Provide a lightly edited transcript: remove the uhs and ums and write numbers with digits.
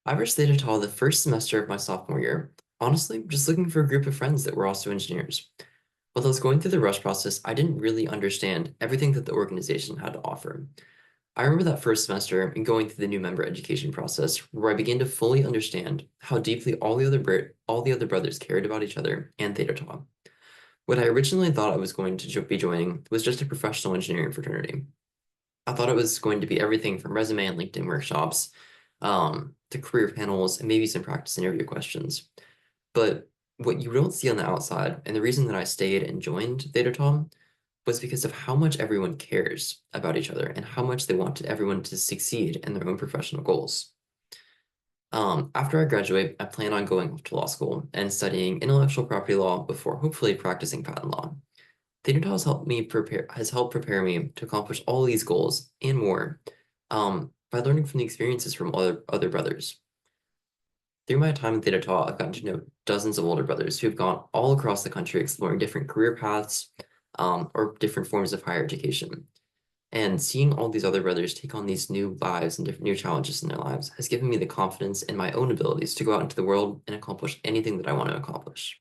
I reached Theta Tau the first semester of my sophomore year, honestly, just looking for a group of friends that were also engineers. While I was going through the rush process, I didn't really understand everything that the organization had to offer. I remember that first semester and going through the new member education process, where I began to fully understand how deeply all the other brothers cared about each other and Theta Tau. What I originally thought I was going to be joining was just a professional engineering fraternity. I thought it was going to be everything from resume and LinkedIn workshops, to career panels and maybe some practice interview questions. But what you don't see on the outside, and the reason that I stayed and joined Theta Tau was because of how much everyone cares about each other and how much they want everyone to succeed in their own professional goals. After I graduate, I plan on going off to law school and studying intellectual property law before hopefully practicing patent law. Theta has helped prepare me to accomplish all these goals and more, by learning from the experiences from other brothers. Through my time in Theta Tau, I've gotten to know dozens of older brothers who've gone all across the country exploring different career paths, or different forms of higher education. And seeing all these other brothers take on these new lives and different new challenges in their lives has given me the confidence in my own abilities to go out into the world and accomplish anything that I want to accomplish.